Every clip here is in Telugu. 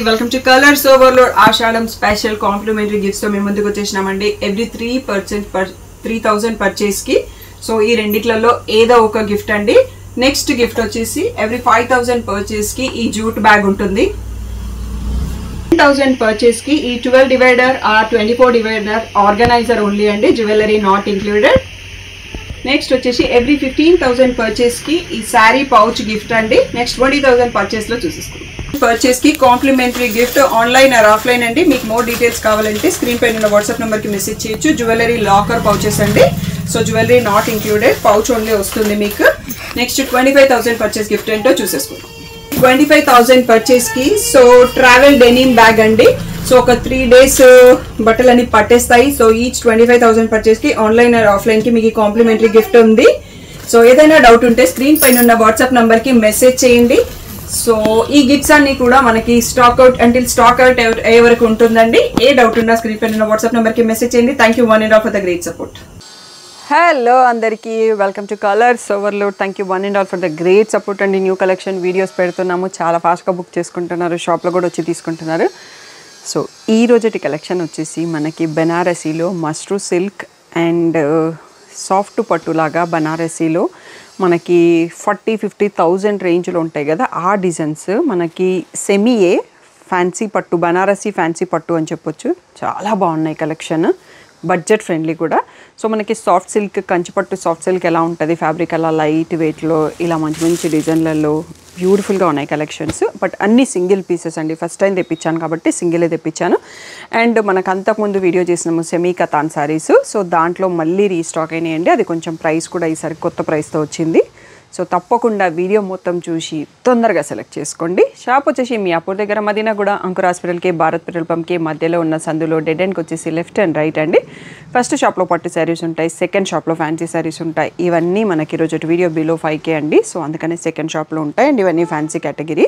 welcome to Colors Overload Ashadam special complimentary gifts తో మేము ముందుకు వచ్చేసామండి. Every 3000 purchase కి సో ఈ రెండిట్లలో ఏదో ఒక గిఫ్ట్ అండి. నెక్స్ట్ గిఫ్ట్ వచ్చేసి every 5000 purchase కి ఈ జూట్ బ్యాగ్ ఉంటుంది. 1000 purchase కి ఈ 12 divider or 24 divider organizer only అండి, జ్యువెలరీ నాట్ ఇంక్లూడెడ్. నెక్స్ట్ వచ్చేసి ఎవ్రీ 15000 పర్చేస్ కి ఈ శారీ పౌచ్ గిఫ్ట్ అండి. నెక్స్ట్ 20000 పర్చేస్ లో చూసేసుకుందాం. పర్చేస్ కి complementary gift online or offline అండి. మీకు మోర్ డీటెయిల్స్ కావాలంటే స్క్రీన్ పైన ఉన్న వాట్సాప్ నెంబర్ కి మెసేజ్ చేయొచ్చు. జ్యువెలరీ లాకర్ పౌచెస్ అండి. So jewellery not included, pouch only వస్తుంది మీకు. నెక్స్ట్ 25000 పర్చేస్ గిఫ్ట్ ఏంటో చూసేసుకుందాం. 25000 పర్చేస్ కి సో ట్రావెల్ డెనిమ్ బ్యాగ్ అండి. సో ఒక 3 days బట్టలన్నీ పట్టేస్తాయి. సో ఈచ్ 25000 పర్చేస్ కి ఆన్లైన్ ఆర్ ఆఫ్లైన్ కి మీకు కాంప్లిమెంటరీ గిఫ్ట్ ఉంది. సో ఏదైనా డౌట్ ఉంటే స్క్రీన్ పైన ఉన్న వాట్సాప్ నంబర్ కి మెసేజ్ చేయండి. సో ఈ గిఫ్ట్స్ అన్ని కూడా మనకి stock out until stock out అయ్యే వరకు ఉంటుందండి. ఏ డౌట్ ఉన్నా స్క్రీన్ పైన ఉన్న వాట్సాప్ నెంబర్ కి మెసేజ్ చేయండి. Thank you one and all for the great support. Hello అందరికీ, welcome to colours overload. Thank you one and all for the great support అండి. న్యూ కలెక్షన్ వీడియోస్ పెడుతున్నాము, చాలా ఫాస్ట్గా బుక్ చేసుకుంటున్నారు, షాప్లో కూడా వచ్చి తీసుకుంటున్నారు. సో ఈ రోజటి కలెక్షన్ వచ్చేసి మనకి బెనారసీలో మస్ట్రూ సిల్క్ అండ్ సాఫ్ట్ పట్టులాగా బనారసీలో మనకి 40-50,000 రేంజ్లో ఉంటాయి కదా, ఆ డిజైన్స్ మనకి సెమీయే ఫ్యాన్సీ పట్టు, బనారసీ ఫ్యాన్సీ పట్టు అని చెప్పొచ్చు. చాలా బాగున్నాయి కలెక్షన్, బడ్జెట్ ఫ్రెండ్లీ కూడా. సో మనకి సాఫ్ట్ సిల్క్, కంచిపట్టు సాఫ్ట్ సిల్క్ ఎలా ఉంటుంది, ఫ్యాబ్రిక్ అలా లైట్ వెయిట్లో ఇలా మంచి మంచి డిజైన్లలో బ్యూటిఫుల్గా ఉన్నాయి కలెక్షన్స్. బట్ అన్ని సింగిల్ పీసెస్ అండి, ఫస్ట్ టైం తెప్పించాను కాబట్టి సింగిలే తెప్పించాను. అండ్ మనకు అంతకుముందు వీడియో చేసినాము సెమీ కతాన్ శారీస్, సో దాంట్లో మళ్ళీ రీస్టాక్ అయినాయండి. అది కొంచెం ప్రైస్ కూడా ఈసారి కొత్త ప్రైస్తో వచ్చింది. సో తప్పకుండా వీడియో మొత్తం చూసి తొందరగా సెలెక్ట్ చేసుకోండి. షాప్ వచ్చేసి మియాపూర్ దగ్గర మదీనాగూడ, అంకుర్ హాస్పిటల్కి, భారత్ పెట్రోల్ పంప్కి మధ్యలో ఉన్న సందులో డెడ్ ఎండ్కి వచ్చేసి లెఫ్ట్ అండ్ రైట్ అండి. ఫస్ట్ షాప్లో పట్టు శారీస్ ఉంటాయి, సెకండ్ షాప్లో ఫ్యాన్సీ శారీస్ ఉంటాయి. ఇవన్నీ మనకి ఈరోజు వీడియో బిలో 5K అండి. సో అందుకని సెకండ్ షాప్లో ఉంటాయి అండ్ ఇవన్నీ ఫ్యాన్సీ కేటగిరీ.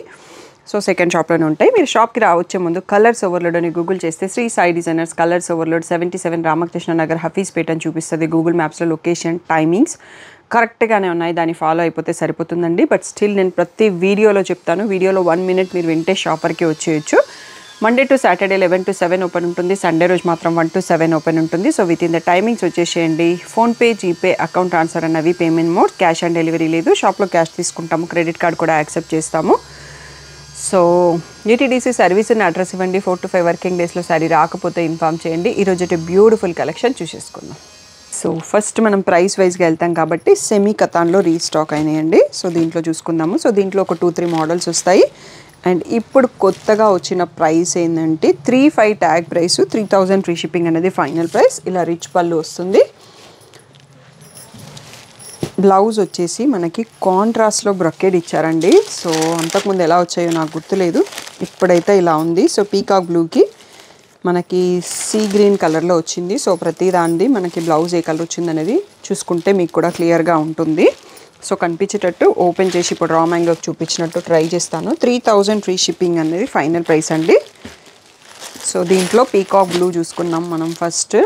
సో సెకండ్ షాప్లోనే ఉంటాయి. మీరు షాప్కి రావచ్చే ముందు కలర్స్ ఓవర్లోడ్ అని గూగుల్ చేస్తే Sri Sai designers colours overload 77 Ramakrishna Nagar Hafeezpet అని చూపిస్తుంది గూగుల్ మ్యాప్స్లో. లొకేషన్ టైమింగ్స్ కరెక్ట్గానే ఉన్నాయి, దాన్ని ఫాలో అయిపోతే సరిపోతుందండి. బట్ స్టిల్ నేను ప్రతి వీడియోలో చెప్తాను, వీడియోలో 1 minute మీరు వింటే షాపర్కి వచ్చేయచ్చు. Monday to Saturday 11 to 7 open ఉంటుంది, సండే రోజు మాత్రం 1 to 7 ఓపెన్ ఉంటుంది. So within the timings వచ్చేసేయండి. ఫోన్పే, జీపే, అకౌంట్ ట్రాన్స్ఫర్ అన్నవి payment mode, cash on delivery లేదు. షాప్లో క్యాష్ తీసుకుంటాము, క్రెడిట్ కార్డ్ కూడా యాక్సెప్ట్ చేస్తాము. సో యూటీడీసీ సర్వీస్ అని అడ్రస్ ఇవ్వండి. 4 to 5 వర్కింగ్ డేస్లో శారీ రాకపోతే ఇన్ఫామ్ చేయండి. ఈరోజు బ్యూటిఫుల్ కలెక్షన్ చూసేసుకుందాం. సో ఫస్ట్ మనం ప్రైస్ వైజ్గా వెళ్తాం కాబట్టి సెమీ కతాన్లో రీస్టాక్ అయినాయండి. సో దీంట్లో చూసుకుందాము. సో దీంట్లో ఒక 2-3 మోడల్స్ వస్తాయి. అండ్ ఇప్పుడు కొత్తగా వచ్చిన ప్రైస్ ఏంటంటే 35 ట్యాగ్ ప్రైస్, 3000 ఫ్రీ షిప్పింగ్ అనేది ఫైనల్ ప్రైస్. ఇలా రిచ్ పళ్ళు వస్తుంది. బ్లౌజ్ వచ్చేసి మనకి కాంట్రాస్ట్లో బ్రొకేడ్ ఇచ్చారండి. సో అంతకుముందు ఎలా వచ్చాయో నాకు గుర్తులేదు, ఇప్పుడైతే ఇలా ఉంది. సో పీకాక్ బ్లూకి మనకి సీ గ్రీన్ కలర్లో వచ్చింది. సో ప్రతి దానిది మనకి బ్లౌజ్ ఏ కలర్ వచ్చింది అనేది చూసుకుంటే మీకు కూడా క్లియర్గా ఉంటుంది. సో కనిపించేటట్టు ఓపెన్ చేసి ఇప్పుడు రా మ్యాంగో చూపించినట్టు ట్రై చేస్తాను. 3000 ఫ్రీ షిప్పింగ్ అనేది ఫైనల్ ప్రైస్ అండి. సో దీంట్లో పీకాక్ బ్లూ చూసుకున్నాం మనం ఫస్ట్.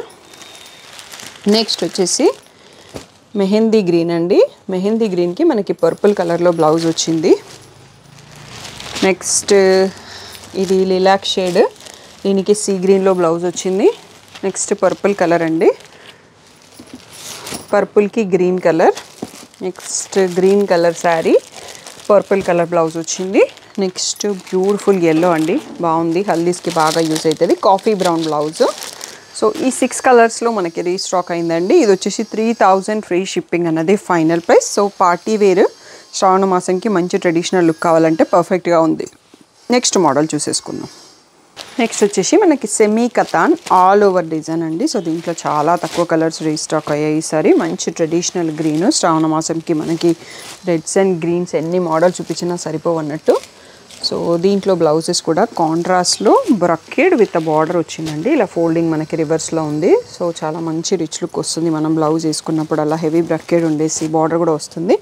నెక్స్ట్ వచ్చేసి మెహందీ గ్రీన్ అండి. మెహందీ గ్రీన్కి మనకి పర్పుల్ కలర్లో బ్లౌజ్ వచ్చింది. నెక్స్ట్ ఇది లిలాక్ షేడ్, దీనికి సీ గ్రీన్లో బ్లౌజ్ వచ్చింది. నెక్స్ట్ పర్పుల్ కలర్ అండి, పర్పుల్కి green colour. Next green colour sari, purple colour blouse వచ్చింది. నెక్స్ట్ బ్యూటిఫుల్ ఎల్లో అండి, బాగుంది, హల్దీస్కి బాగా యూజ్ అవుతుంది. Coffee brown blouse. సో ఈ 6 కలర్స్లో మనకి రీస్టాక్ అయిందండి. ఇది వచ్చేసి 3000 ఫ్రీ షిప్పింగ్ అన్నది final price. So party wear Shravana మాసంకి మంచి ట్రెడిషనల్ లుక్ కావాలంటే పర్ఫెక్ట్గా ఉంది. నెక్స్ట్ మోడల్ చూసేసుకుందాం. నెక్స్ట్ వచ్చేసి మనకి semi katan all over design అండి. సో దీంట్లో చాలా తక్కువ కలర్స్ రీస్టాక్ అయ్యాయి ఈసారి. మంచి ట్రెడిషనల్ గ్రీన్, శ్రావణ మాసంకి మనకి రెడ్స్ అండ్ గ్రీన్స్ ఎన్ని మోడల్ చూపించినా సరిపోవన్నట్టు. సో దీంట్లో బ్లౌజెస్ కూడా కాంట్రాస్ట్లో బ్రొకేడ్ విత్ బార్డర్ వచ్చిందండి. ఇలా ఫోల్డింగ్ మనకి రివర్స్లో ఉంది. సో చాలా మంచి రిచ్ లుక్ వస్తుంది మనం బ్లౌజ్ వేసుకున్నప్పుడు. అలా హెవీ బ్రొకేడ్ ఉండేసి బార్డర్ కూడా వస్తుంది.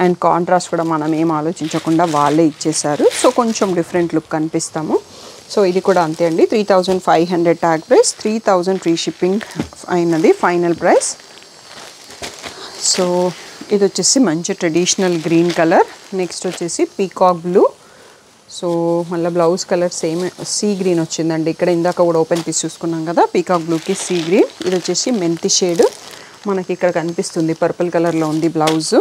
అండ్ కాంట్రాస్ట్ కూడా మనం ఏం ఆలోచించకుండా వాళ్ళే ఇచ్చేసారు. సో కొంచెం డిఫరెంట్ లుక్ కనిపిస్తాము. సో ఇది కూడా అంతే అండి, 3500 ట్యాగ్ ప్రైస్, 3000 ఫ్రీ షిప్పింగ్ అయినది ఫైనల్ ప్రైస్. సో ఇది వచ్చేసి మంచి ట్రెడిషనల్ గ్రీన్ కలర్. నెక్స్ట్ వచ్చేసి పీకాక్ బ్లూ, సో మళ్ళీ blouse colour same sea green వచ్చిందండి. ఇక్కడ ఇందాక కూడా ఓపెన్ పీస్ చూసుకున్నాం కదా, పీకాక్ బ్లూకి సీ గ్రీన్. ఇది వచ్చేసి మెంతి షేడ్ మనకి ఇక్కడ కనిపిస్తుంది, పర్పుల్ కలర్లో ఉంది బ్లౌజ్.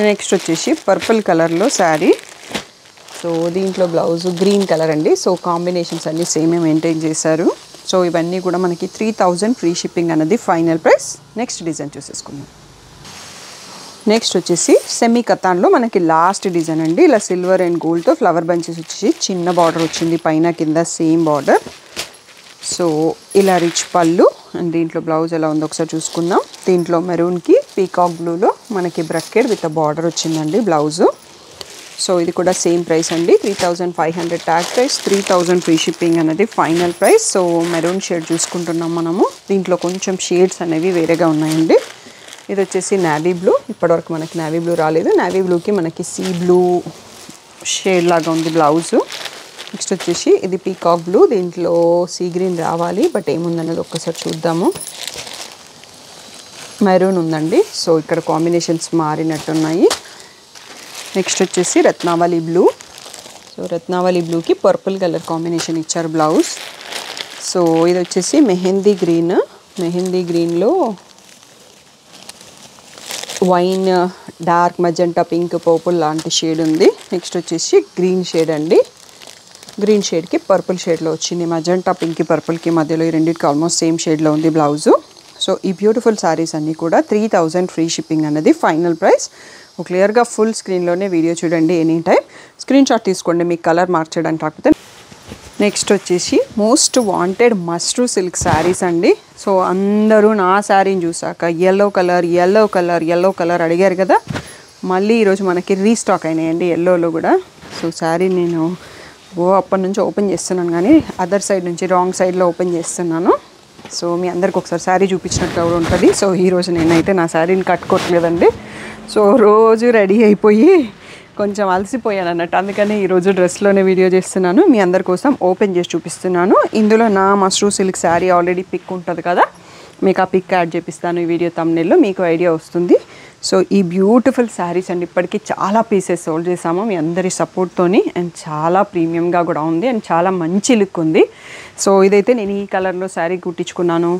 నెక్స్ట్ వచ్చేసి పర్పుల్ కలర్లో శారీ. సో దీంట్లో బ్లౌజ్ గ్రీన్ కలర్ అండి. సో కాంబినేషన్స్ అన్నీ సేమే మెయింటైన్ చేశారు. సో ఇవన్నీ కూడా మనకి 3000 ఫ్రీ షిప్పింగ్ అన్నది ఫైనల్ ప్రైస్. నెక్స్ట్ డిజైన్ చూసేసుకుందాం. నెక్స్ట్ వచ్చేసి సెమీ కతాన్లో మనకి లాస్ట్ డిజైన్ అండి. ఇలా సిల్వర్ అండ్ గోల్డ్తో ఫ్లవర్ బంచెస్ వచ్చేసి చిన్న బార్డర్ వచ్చింది, పైన కింద సేమ్ బార్డర్. సో ఇలా రిచ్ పళ్ళు అండ్ దీంట్లో బ్లౌజ్ ఎలా ఉందో ఒకసారి చూసుకుందాం. దీంట్లో మెరూన్కి పీకాక్ బ్లూలో మనకి బ్రకెట్ విత్ బార్డర్ వచ్చిందండి బ్లౌజు. సో ఇది కూడా సేమ్ ప్రైస్ అండి, 3500 ట్యాగ్ ప్రైస్, 3000 ఫ్రీ షిప్పింగ్ అనేది final price. So maroon shade చూసుకుంటున్నాం మనము. దీంట్లో కొంచెం షేడ్స్ అనేవి వేరేగా ఉన్నాయండి. ఇది వచ్చేసి నావీ బ్లూ, ఇప్పటివరకు మనకి నావీ బ్లూ రాలేదు. నావీ బ్లూకి మనకి సీ బ్లూ షేడ్ లాగా ఉంది బ్లౌజు. నెక్స్ట్ వచ్చేసి ఇది పీకాక్ బ్లూ, దీంట్లో సీ గ్రీన్ రావాలి, బట్ ఏముందన్నది ఒక్కసారి చూద్దాము. మెరూన్ ఉందండి. సో ఇక్కడ కాంబినేషన్స్ మారినట్టున్నాయి. నెక్స్ట్ వచ్చేసి రత్నావళి బ్లూ. సో రత్నావళి బ్లూకి పర్పుల్ కలర్ కాంబినేషన్ ఇచ్చారు బ్లౌజ్. సో ఇది వచ్చేసి మెహందీ గ్రీన్, మెహందీ గ్రీన్లో wine dark magenta pink purple లాంటి షేడ్ ఉంది. నెక్స్ట్ వచ్చేసి గ్రీన్ షేడ్ అండి. గ్రీన్ షేడ్కి పర్పుల్ షేడ్లో వచ్చింది, మజెంటా పింక్కి పర్పుల్కి మధ్యలో ఈ రెండింటికి ఆల్మోస్ట్ సేమ్ షేడ్లో ఉంది బ్లౌజు. సో ఈ బ్యూటిఫుల్ శారీస్ అన్నీ కూడా 3000 ఫ్రీ షిప్పింగ్ అన్నది ఫైనల్ ప్రైస్. క్లియర్గా ఫుల్ స్క్రీన్లోనే వీడియో చూడండి, ఎనీ టైం స్క్రీన్ షాట్ తీసుకోండి మీకు కలర్ మార్చడానికి రాకపోతే. నెక్స్ట్ వచ్చేసి మోస్ట్ వాంటెడ్ మస్ట్రూ సిల్క్ శారీస్ అండి. సో అందరూ నా శారీని చూసాక ఎల్లో కలర్ అడిగారు కదా, మళ్ళీ ఈరోజు మనకి రీస్టాక్ అయినాయండి ఎల్లోలో కూడా. సో శారీ నేను అప్పటి నుంచి ఓపెన్ చేస్తున్నాను, కానీ అదర్ సైడ్ నుంచి రాంగ్ సైడ్లో ఓపెన్ చేస్తున్నాను. సో మీ అందరికి ఒకసారి శారీ చూపించినట్టు కూడా ఉంటుంది. సో ఈరోజు నేనైతే నా శారీని కట్టుకోవట్లేదండి. సో రోజు రెడీ అయిపోయి కొంచెం అలసిపోయాను అన్నట్టు, అందుకని ఈరోజు డ్రెస్లోనే వీడియో చేస్తున్నాను. మీ అందరి కోసం ఓపెన్ చేసి చూపిస్తున్నాను. ఇందులో నా మస్ట్రూ సిల్క్ శారీ ఆల్రెడీ పిక్ ఉంటుంది కదా, మీకు ఆ పిక్ యాడ్ చేపిస్తాను ఈ వీడియో థంబ్నెయిల్లో, మీకు ఐడియా వస్తుంది. సో ఈ బ్యూటిఫుల్ శారీస్ అండి, ఇప్పటికీ చాలా పీసెస్ సోల్డ్ చేసాము మీ అందరి సపోర్ట్తోని. అండ్ చాలా ప్రీమియంగా కూడా ఉంది అండ్ చాలా మంచి లుక్ ఉంది. సో ఇదైతే నేను ఈ కలర్లో శారీ కుట్టించుకున్నాను.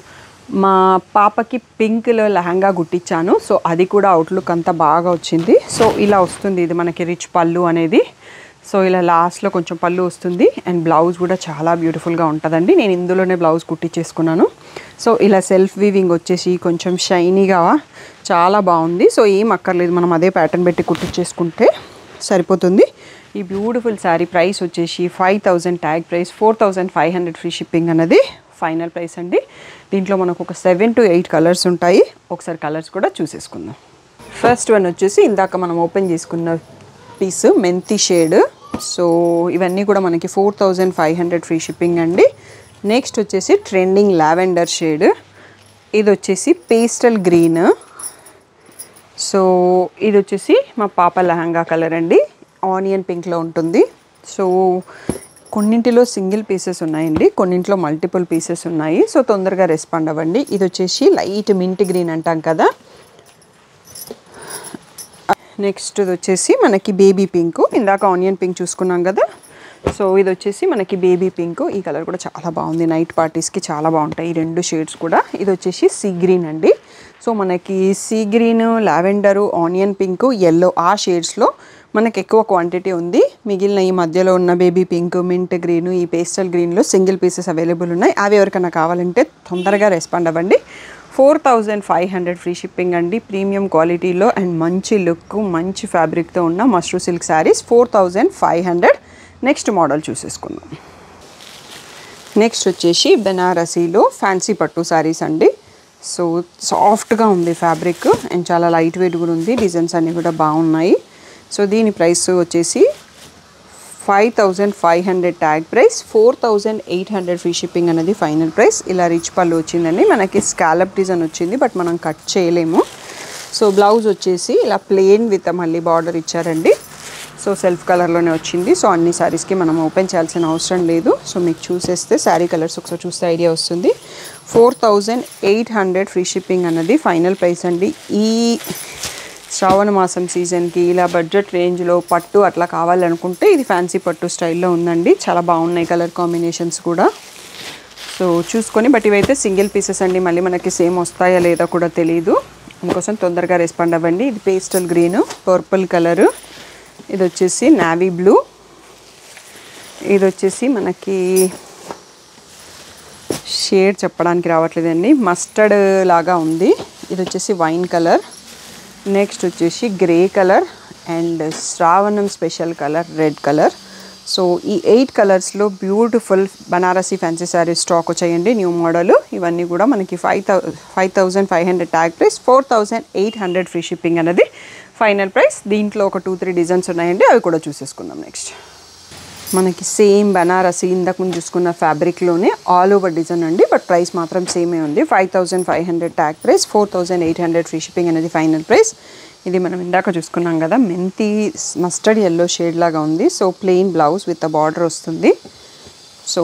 మా పాపకి పింక్లో లెహంగా కుట్టించాను. సో అది కూడా అవుట్లుక్ అంతా బాగా వచ్చింది. సో ఇలా వస్తుంది ఇది మనకి రిచ్ పళ్ళు అనేది. సో ఇలా లాస్ట్లో కొంచెం పళ్ళు వస్తుంది అండ్ బ్లౌజ్ కూడా చాలా బ్యూటిఫుల్గా ఉంటుందండి. నేను ఇందులోనే బ్లౌజ్ కుట్టించేసుకున్నాను. సో ఇలా సెల్ఫ్ వీవింగ్ వచ్చేసి కొంచెం షైనీగా చాలా బాగుంది. సో ఏం అక్కర్లేదు, మనం అదే ప్యాటర్న్ పెట్టి కుట్టించేసుకుంటే సరిపోతుంది. ఈ బ్యూటిఫుల్ శారీ ప్రైస్ వచ్చేసి 5000 ట్యాగ్ ప్రైస్, 4500 ఫ్రీ షిప్పింగ్ అన్నది ఫైనల్ ప్రైస్ అండి. దీంట్లో మనకు ఒక 7 to 8 కలర్స్ ఉంటాయి. ఒకసారి కలర్స్ కూడా చూసేసుకుందాం. ఫస్ట్ వన్ వచ్చేసి ఇందాక మనం ఓపెన్ చేసుకున్న పీస్ మెంతి షేడ్. సో ఇవన్నీ కూడా మనకి 4500 ఫ్రీ షిప్పింగ్ అండి. నెక్స్ట్ వచ్చేసి ట్రెండింగ్ లావెండర్ షేడ్. ఇది వచ్చేసి పేస్టల్ గ్రీన్. సో ఇది వచ్చేసి మా పాప లెహంగా కలర్ అండి, ఆనియన్ పింక్లో ఉంటుంది. సో కొన్నింటిలో సింగిల్ పీసెస్ ఉన్నాయండి, కొన్నింటిలో మల్టిపుల్ పీసెస్ ఉన్నాయి. సో తొందరగా రెస్పాండ్ అవ్వండి. ఇది వచ్చేసి లైట్ మింట్ గ్రీన్ అంటాం కదా. నెక్స్ట్ ఇది వచ్చేసి మనకి బేబీ పింక్, ఇందాక ఆనియన్ పింక్ చూసుకున్నాం కదా. సో ఇది వచ్చేసి మనకి బేబీ పింక్. ఈ కలర్ కూడా చాలా బాగుంది, నైట్ పార్టీస్కి చాలా బాగుంటాయి ఈ రెండు షేడ్స్ కూడా. ఇది వచ్చేసి సీ గ్రీన్ అండి. సో మనకి sea green, lavender, onion pink, yellow ఆ షేడ్స్లో మనకి ఎక్కువ క్వాంటిటీ ఉంది. మిగిలిన ఈ మధ్యలో ఉన్న బేబీ పింక్, మింట్ గ్రీన్, ఈ పేస్టల్ గ్రీన్లో సింగిల్ పీసెస్ అవైలబుల్ ఉన్నాయి. అవి ఎవరికైనా కావాలంటే తొందరగా రెస్పాండ్ అవ్వండి. 4500 ఫ్రీ షిప్పింగ్ అండి. ప్రీమియం క్వాలిటీలో అండ్ మంచి లుక్, మంచి ఫ్యాబ్రిక్తో ఉన్న Mashru silk sarees 4500. Next model చూసేసుకుందాం. నెక్స్ట్ వచ్చేసి బెనారసీలో ఫ్యాన్సీ పట్టు శారీస్ అండి. సో సాఫ్ట్గా ఉంది ఫ్యాబ్రిక్ అండ్ చాలా లైట్ వెయిట్ కూడా ఉంది. డిజైన్స్ అన్నీ కూడా బాగున్నాయి. సో దీని ప్రైస్ వచ్చేసి 5500 ట్యాగ్ ప్రైస్, 4800 ఫ్రీ షిప్పింగ్ అనేది ఫైనల్ ప్రైస్. ఇలా రిచ్ పళ్ళు వచ్చిందండి, మనకి స్కాలప్ డిజైన్ వచ్చింది బట్ మనం కట్ చేయలేము. సో బ్లౌజ్ వచ్చేసి ఇలా ప్లెయిన్ విత్ మళ్ళీ బార్డర్ ఇచ్చారండి. సో సెల్ఫ్ కలర్లోనే వచ్చింది. సో అన్ని శారీస్కి మనం ఓపెన్ చేయాల్సిన అవసరం లేదు. సో మీకు చూసేస్తే శారీ కలర్స్ ఒకసారి చూస్తే ఐడియా వస్తుంది. 4800 ఫ్రీ షిప్పింగ్ అన్నది ఫైనల్ ప్రైస్ అండి. ఈ శ్రావణ మాసం సీజన్కి ఇలా బడ్జెట్ రేంజ్లో పట్టు అట్లా కావాలనుకుంటే ఇది ఫ్యాన్సీ పట్టు స్టైల్లో ఉందండి. చాలా బాగున్నాయి కలర్ కాంబినేషన్స్ కూడా. సో చూసుకొని, బట్ ఇవైతే సింగిల్ పీసెస్ అండి, మళ్ళీ మనకి సేమ్ వస్తాయా లేదా కూడా తెలీదు, అందుకోసం తొందరగా రెస్పాండ్ అవ్వండి. ఇది పేస్టల్ గ్రీన్, పర్పుల్ కలరు, ఇది వచ్చేసి నావీ బ్లూ, ఇది వచ్చేసి మనకి షేడ్ చెప్పడానికి రావట్లేదండి, మస్టర్డ్ లాగా ఉంది, ఇది వచ్చేసి వైన్ కలర్, నెక్స్ట్ వచ్చేసి గ్రే కలర్ అండ్ శ్రావణం special colour red colour. So ఈ 8 కలర్స్లో beautiful Banarasi fancy saris stock వచ్చాయండి, న్యూ మోడల్. ఇవన్నీ కూడా మనకి 5,500 ట్యాగ్ ప్రైస్, 4,800 ఫ్రీ షిప్పింగ్ అనేది ఫైనల్ ప్రైస్. దీంట్లో ఒక 2-3 డిజైన్స్ ఉన్నాయండి, అవి కూడా చూసేసుకుందాం. నెక్స్ట్ మనకి సేమ్ బనారసీ ఇందాక ముందు చూసుకున్న ఫ్యాబ్రిక్లోనే ఆల్ ఓవర్ డిజైన్ అండి, బట్ ప్రైస్ మాత్రం సేమే ఉంది. 5,500 ట్యాగ్ ప్రైస్, 4,800 ఫ్రీ షిప్పింగ్ అనేది ఫైనల్ ప్రైస్. ఇది మనం ఇందాక చూసుకున్నాం కదా, మెంతి మస్టర్డ్ ఎల్లో షేడ్ లాగా ఉంది. So plain blouse with a border వస్తుంది. సో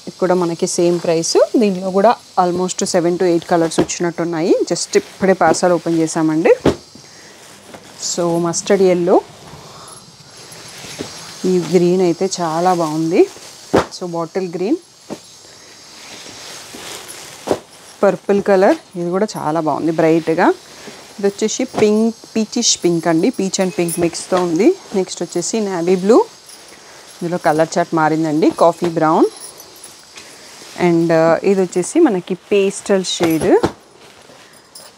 ఇది కూడా మనకి సేమ్ ప్రైస్. దీంట్లో కూడా ఆల్మోస్ట్ 7 to 8 కలర్స్ వచ్చినట్టున్నాయి. జస్ట్ ఇప్పుడే పార్సల్ ఓపెన్ చేసామండి. సో మస్టర్డ్ ఎల్లో, ఈ గ్రీన్ అయితే చాలా బాగుంది. So bottle green, purple colour, ఇది కూడా చాలా బాగుంది బ్రైట్గా. ఇది వచ్చేసి పింక్, పీచిష్ పింక్ అండి, పీచ్ అండ్ పింక్ మిక్స్తో ఉంది. నెక్స్ట్ వచ్చేసి నావీ బ్లూ, ఇందులో కలర్ చార్ట్ మారిందండి, కాఫీ బ్రౌన్, అండ్ ఇది వచ్చేసి మనకి పేస్టల్ షేడ్.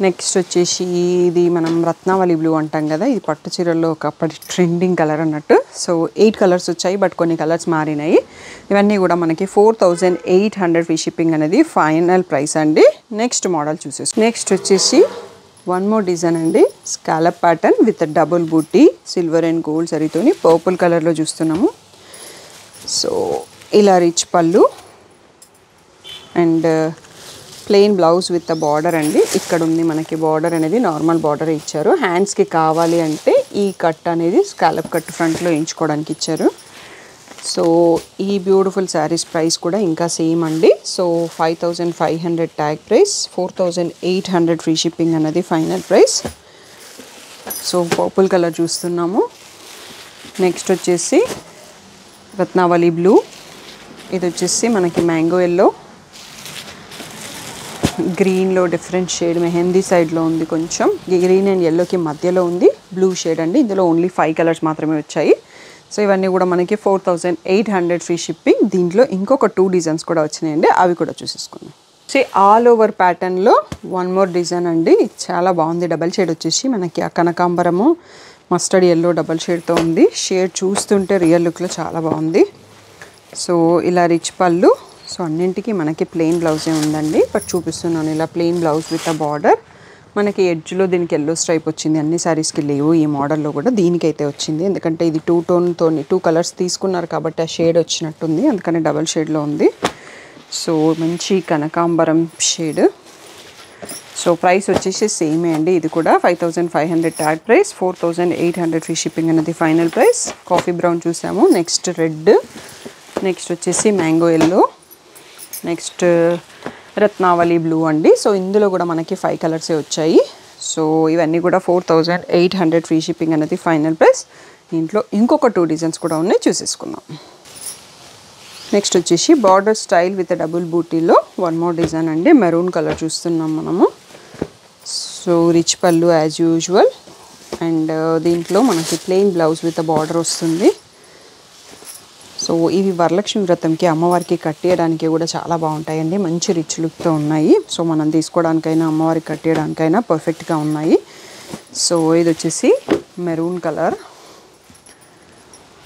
నెక్స్ట్ వచ్చేసి ఇది మనం రత్నావళి బ్లూ అంటాం కదా, ఇది పట్టు చీరల్లో ఒకప్పటి ట్రెండింగ్ కలర్ అన్నట్టు. సో 8 కలర్స్ వచ్చాయి, బట్ కొన్ని కలర్స్ మారినాయి. ఇవన్నీ కూడా మనకి 4,800 ఫ్రీ షిప్పింగ్ అనేది ఫైనల్ ప్రైస్ అండి. నెక్స్ట్ మోడల్ చూసేసి, నెక్స్ట్ వచ్చేసి వన్ మోర్ డిజైన్ అండి, స్కాలప్ ప్యాటర్న్ విత్ డబుల్ బూటీ, సిల్వర్ అండ్ గోల్డ్ సరితోని పర్పుల్ కలర్లో చూస్తున్నాము. సో ఇలా రిచ్ పళ్ళు and plain blouse with the border అండి. ఇక్కడ ఉంది మనకి బార్డర్ అనేది, నార్మల్ బార్డర్ ఇచ్చారు. హ్యాండ్స్కి కావాలి అంటే ఈ కట్ అనేది స్కాలప్ కట్ ఫ్రంట్లో ఎంచుకోవడానికి ఇచ్చారు. సో ఈ బ్యూటిఫుల్ శారీస్ ప్రైస్ కూడా ఇంకా సేమ్ అండి. So 5,500 tag price, 4,800 free shipping అనేది final price. So purple colour చూస్తున్నాము. నెక్స్ట్ వచ్చేసి రత్నావళి బ్లూ, ఇది వచ్చేసి మనకి మ్యాంగో ఎల్లో, గ్రీన్లో డిఫరెంట్ షేడ్ మెహందీ సైడ్లో ఉంది, కొంచెం గ్రీన్ అండ్ ఎల్లోకి మధ్యలో ఉంది, బ్లూ షేడ్ అండి. ఇందులో ఓన్లీ 5 కలర్స్ మాత్రమే వచ్చాయి. సో ఇవన్నీ కూడా మనకి 4,800 ఫ్రీ షిప్పింగ్. దీంట్లో ఇంకొక 2 డిజైన్స్ కూడా వచ్చినాయండి, అవి కూడా చూసేసుకుందాం. సో ఆల్ ఓవర్ ప్యాటర్న్లో వన్ మోర్ డిజైన్ అండి, చాలా బాగుంది. డబల్ షేడ్ వచ్చేసి మనకి ఆ కనకాంబరము మస్టర్డ్ ఎల్లో డబల్ షేడ్తో ఉంది. షేడ్ చూస్తుంటే రియల్ లుక్లో చాలా బాగుంది. సో ఇలా రిచ్ పళ్ళు. సో అన్నింటికి మనకి ప్లెయిన్ బ్లౌజే ఉందండి, బట్ చూపిస్తున్నాను ఇలా plain blouse with a border. మనకి ఎడ్జ్లో దీనికి ఎల్లో స్ట్రైప్ వచ్చింది, అన్ని శారీస్కి లేవు, ఈ మోడల్లో కూడా దీనికైతే వచ్చింది. ఎందుకంటే ఇది 2 టోన్తో 2 కలర్స్ తీసుకున్నారు కాబట్టి ఆ షేడ్ వచ్చినట్టుంది, అందుకని డబల్ షేడ్లో ఉంది. సో మంచి కనకాంబరం షేడ్. సో ప్రైస్ వచ్చేసి సేమే అండి, ఇది కూడా 5,500 ట్యాగ్ ప్రైస్, 4,800 ఫ్రీ షిప్పింగ్ అనేది ఫైనల్ ప్రైస్. కాఫీ బ్రౌన్ చూసాము. నెక్స్ట్ రెడ్, నెక్స్ట్ వచ్చేసి మ్యాంగో ఎల్లో, నెక్స్ట్ రత్నావళి బ్లూ అండి. సో ఇందులో కూడా మనకి 5 కలర్సే వచ్చాయి. సో ఇవన్నీ కూడా 4,800 ఫ్రీ షిప్పింగ్ అనేది ఫైనల్ ప్రైస్. దీంట్లో ఇంకొక 2 డిజైన్స్ కూడా ఉన్నాయి, చూసేసుకుందాం. నెక్స్ట్ వచ్చేసి బార్డర్ స్టైల్ విత్ డబుల్ బూటీలో వన్ మోర్ డిజైన్ అండి, మెరూన్ కలర్ చూస్తున్నాం మనము. సో రిచ్ పళ్ళు యాజ్ యూజువల్, అండ్ దీంట్లో మనకి ప్లెయిన్ బ్లౌజ్ విత్ బార్డర్ వస్తుంది. సో ఇవి వరలక్ష్మి వ్రతంకి అమ్మవారికి కట్టేయడానికి కూడా చాలా బాగుంటాయండి, మంచి రిచ్ లుక్తో ఉన్నాయి. సో మనం తీసుకోవడానికైనా అమ్మవారికి కట్టేయడానికైనా పర్ఫెక్ట్గా ఉన్నాయి. సో ఇది వచ్చేసి మెరూన్ కలర్.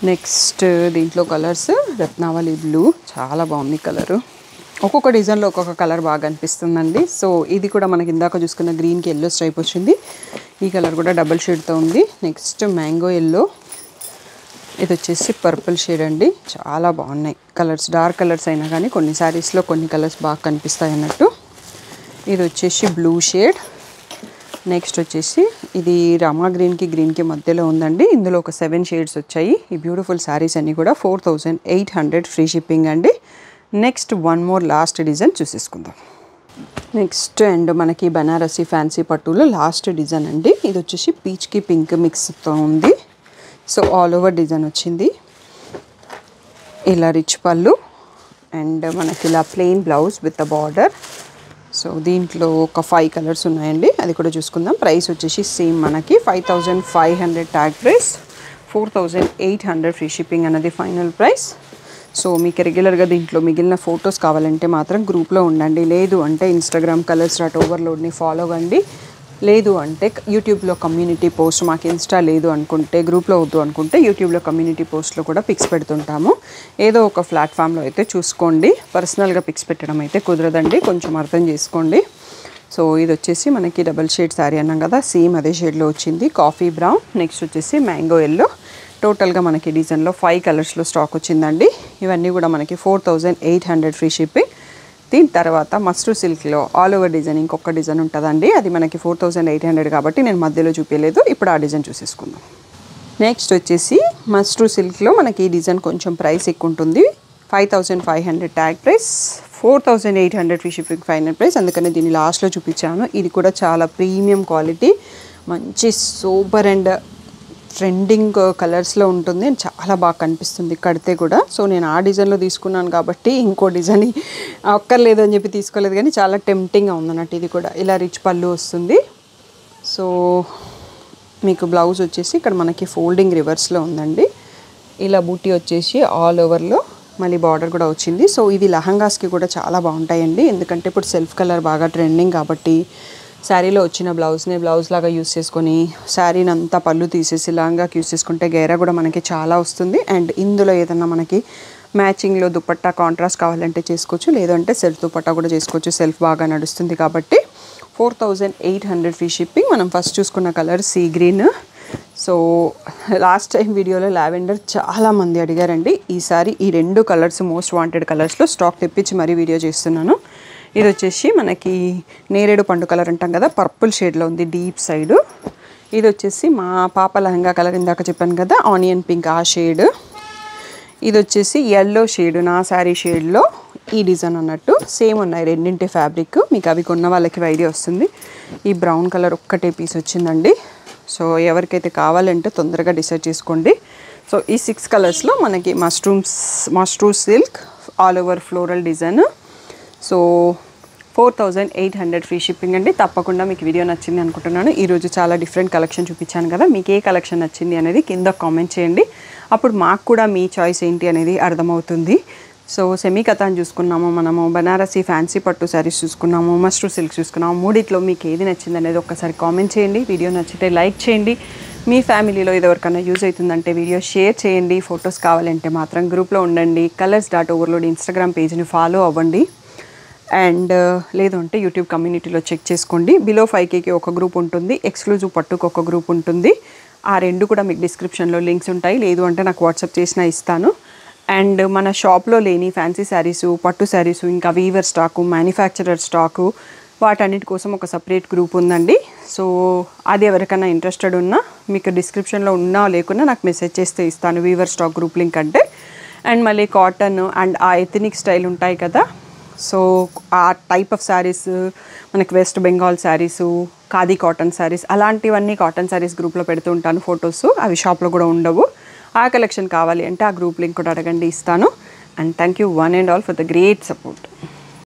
నెక్స్ట్ దీంట్లో కలర్స్ రత్నావళి బ్లూ, చాలా బాగుంది కలరు. ఒక్కొక్క డిజైన్లో ఒక్కొక్క కలర్ బాగా అనిపిస్తుందండి. సో ఇది కూడా మనకి ఇందాక చూసుకున్న గ్రీన్కి ఎల్లో స్ట్రైప్ వచ్చింది, ఈ కలర్ కూడా డబల్ షేడ్తో ఉంది. నెక్స్ట్ మ్యాంగో ఎల్లో, ఇది వచ్చేసి పర్పుల్ షేడ్ అండి, చాలా బాగున్నాయి కలర్స్. డార్క్ కలర్స్ అయినా కానీ కొన్ని శారీస్లో కొన్ని కలర్స్ బాగా కనిపిస్తాయి అన్నట్టు. ఇది వచ్చేసి బ్లూ షేడ్. నెక్స్ట్ వచ్చేసి ఇది రామా గ్రీన్కి మధ్యలో ఉందండి, ఇందులో ఒక 7 షేడ్స్ వచ్చాయి. ఈ బ్యూటిఫుల్ శారీస్ అన్నీ కూడా 4,800 ఫ్రీ షిప్పింగ్ అండి. Next one more last design చూసేసుకుందాం. నెక్స్ట్ అండ్ మనకి బనారసి ఫ్యాన్సీ పట్టులో లాస్ట్ డిజైన్ అండి. ఇది వచ్చేసి పీచ్కి పింక్ మిక్స్తో ఉంది. సో ఆల్ ఓవర్ డిజైన్ వచ్చింది. ఇలా రిచ్ పళ్ళు అండ్ మనకి ఇలా plain blouse with border. So దీంట్లో ఒక 5 కలర్స్ ఉన్నాయండి, అది కూడా చూసుకుందాం. ప్రైస్ వచ్చేసి సేమ్ మనకి 5500 ట్యాగ్ ప్రైస్, 4800 ఫ్రీ షిప్పింగ్ అన్నది ఫైనల్ ప్రైస్. సో మీకు రెగ్యులర్గా దీంట్లో మిగిలిన ఫొటోస్ కావాలంటే మాత్రం గ్రూప్లో ఉండండి, లేదు అంటే ఇన్స్టాగ్రామ్ కలర్స్.ఓవర్లోడ్ని ఫాలో అవ్వండి, లేదు అంటే యూట్యూబ్లో కమ్యూనిటీ పోస్ట్, మాకు ఇన్స్టా లేదు అనుకుంటే, గ్రూప్లో వద్దు అనుకుంటే యూట్యూబ్లో కమ్యూనిటీ పోస్ట్లో కూడా పిక్స్ పెడుతుంటాము. ఏదో ఒక ప్లాట్ఫామ్లో అయితే చూసుకోండి, పర్సనల్గా పిక్స్ పెట్టడం అయితే కుదరదండి, కొంచెం అర్థం చేసుకోండి. సో ఇది వచ్చేసి మనకి డబల్ షేడ్ శారీ అన్నాం కదా, సేమ్ అదే షేడ్లో వచ్చింది, కాఫీ బ్రౌన్. నెక్స్ట్ వచ్చేసి మ్యాంగో ఎల్లో. టోటల్గా మనకి డిజైన్లో 5 కలర్స్లో స్టాక్ వచ్చిందండి. ఇవన్నీ కూడా మనకి 4800 ఫ్రీ షిప్పింగ్. దీని తర్వాత మస్టూ సిల్క్లో ఆల్ ఓవర్ డిజైన్ ఇంకొక డిజైన్ ఉంటుందండి, అది మనకి 4800 కాబట్టి నేను మధ్యలో చూపించలేదు. ఇప్పుడు ఆ డిజైన్ చూసేసుకుందాం. నెక్స్ట్ వచ్చేసి మస్టూ సిల్క్లో మనకి ఈ డిజైన్ కొంచెం ప్రైస్ ఎక్కువ ఉంటుంది, 5500 tag price, 4800 free shipping final price. అందుకని దీన్ని లాస్ట్లో చూపించాను. ఇది కూడా చాలా ప్రీమియం క్వాలిటీ, మంచి సూపర్ అండ్ ట్రెండింగ్ కలర్స్లో ఉంటుంది, చాలా బాగా కనిపిస్తుంది కడితే కూడా. సో నేను ఆ డిజైన్లో తీసుకున్నాను కాబట్టి ఇంకో డిజైన్ అక్కర్లేదు అని చెప్పి తీసుకోలేదు, కానీ చాలా టెంప్టింగ్గా ఉందన్నట్టు. ఇది కూడా ఇలా రిచ్ పళ్ళు వస్తుంది. సో మీకు బ్లౌజ్ వచ్చేసి ఇక్కడ మనకి ఫోల్డింగ్ రివర్స్లో ఉందండి. ఇలా బూటీ వచ్చేసి ఆల్ ఓవర్లో మళ్ళీ బార్డర్ కూడా వచ్చింది. సో ఇవి లహంగాస్కి కూడా చాలా బాగుంటాయండి, ఎందుకంటే ఇప్పుడు సెల్ఫ్ కలర్ బాగా ట్రెండింగ్ కాబట్టి శారీలో వచ్చిన బ్లౌజ్ని బ్లౌజ్ లాగా యూస్ చేసుకొని శారీని అంతా పళ్ళు తీసేసి లాంగాకి యూస్ చేసుకుంటే గైరా కూడా మనకి చాలా వస్తుంది. అండ్ ఇందులో ఏదన్నా మనకి మ్యాచింగ్లో దుపట్టా కాంట్రాస్ట్ కావాలంటే చేసుకోవచ్చు, లేదంటే సెల్ఫ్ దుపట్టా కూడా చేసుకోవచ్చు, సెల్ఫ్ బాగా నడుస్తుంది కాబట్టి. 4800 ఫ్రీ షిప్పింగ్. మనం ఫస్ట్ చూసుకున్న colour sea green. So last time వీడియోలో లావెండర్ చాలామంది అడిగారండి, ఈసారి ఈ 2 కలర్స్ మోస్ట్ వాంటెడ్ కలర్స్లో స్టాక్ తెప్పించి మరీ వీడియో చేస్తున్నాను. ఇది వచ్చేసి మనకి నేరేడు పండు కలర్ అంటాం కదా, పర్పుల్ షేడ్లో ఉంది డీప్ సైడ్. ఇది వచ్చేసి మా పాప లెహంగా కలర్, ఇందాక చెప్పాను కదా ఆనియన్ పింక్, ఆ షేడ్. ఇది వచ్చేసి ఎల్లో షేడ్, నా శారీ షేడ్లో ఈ డిజైన్ అన్నట్టు. సేమ్ ఉన్నాయి రెండింటి ఫ్యాబ్రిక్, మీకు అవి కొన్న వాళ్ళకి ఐడియా వస్తుంది. ఈ బ్రౌన్ కలర్ ఒక్కటే పీస్ వచ్చిందండి. సో ఎవరికైతే కావాలంటే తొందరగా డిసైడ్ చేసుకోండి. సో ఈ 6 కలర్స్లో మనకి మస్ట్రూ silk all over floral design. So 4800 free shipping అండి. తప్పకుండా మీకు వీడియో నచ్చింది అనుకుంటున్నాను. ఈరోజు చాలా డిఫరెంట్ కలెక్షన్ చూపించాను కదా, మీకు ఏ కలెక్షన్ నచ్చింది అనేది కింద కామెంట్ చేయండి, అప్పుడు మాకు కూడా మీ చాయిస్ ఏంటి అనేది అర్థమవుతుంది. సో సెమీ కథాన్ చూసుకున్నాము, మనము బనారసి ఫ్యాన్సీ పట్టు శారీస్ చూసుకున్నాము, మస్ట్రూ సిల్క్ చూసుకున్నాము. మూడిట్లో మీకు ఏది నచ్చింది అనేది ఒక్కసారి కామెంట్ చేయండి. వీడియో నచ్చితే లైక్ చేయండి. మీ ఫ్యామిలీలో ఎవరికైనా యూజ్ అవుతుందంటే వీడియో షేర్ చేయండి. ఫొటోస్ కావాలంటే మాత్రం గ్రూప్లో ఉండండి. కలర్స్.ఓవర్లోడ్ ఇన్స్టాగ్రామ్ పేజ్ని ఫాలో అవ్వండి. అండ్ లేదు అంటే యూట్యూబ్ కమ్యూనిటీలో చెక్ చేసుకోండి. బిలో 5Kకి ఒక గ్రూప్ ఉంటుంది, ఎక్స్క్లూజివ్ పట్టుకు ఒక గ్రూప్ ఉంటుంది. ఆ 2 కూడా మీకు డిస్క్రిప్షన్లో లింక్స్ ఉంటాయి, లేదు అంటే నాకు వాట్సాప్ చేసినా ఇస్తాను. అండ్ మన షాప్లో లేని ఫ్యాన్సీ శారీసు, పట్టు శారీసు, ఇంకా వీవర్ స్టాకు, మ్యానుఫ్యాక్చరర్ స్టాకు, వాటన్నిటి కోసం ఒక సపరేట్ గ్రూప్ ఉందండి. సో అది ఎవరికైనా ఇంట్రెస్టెడ్ ఉన్నా మీకు డిస్క్రిప్షన్లో ఉన్నా లేకున్నా నాకు మెసేజ్ చేస్తే ఇస్తాను వీవర్ స్టాక్ గ్రూప్ లింక్ అంటే. అండ్ మళ్ళీ కాటన్ అండ్ ఆ ఎథనిక్ స్టైల్ ఉంటాయి కదా, సో ఆ టైప్ ఆఫ్ శారీస్, మనకి వెస్ట్ బెంగాల్ శారీసు, ఖాదీ కాటన్ శారీస్, అలాంటివన్నీ కాటన్ శారీస్ గ్రూప్లో పెడుతూ ఉంటాను ఫొటోస్, అవి షాప్లో కూడా ఉండవు. ఆ కలెక్షన్ కావాలి అంటే ఆ గ్రూప్ లింక్ కూడా అడగండి, ఇస్తాను. And thank you one and all for the great support.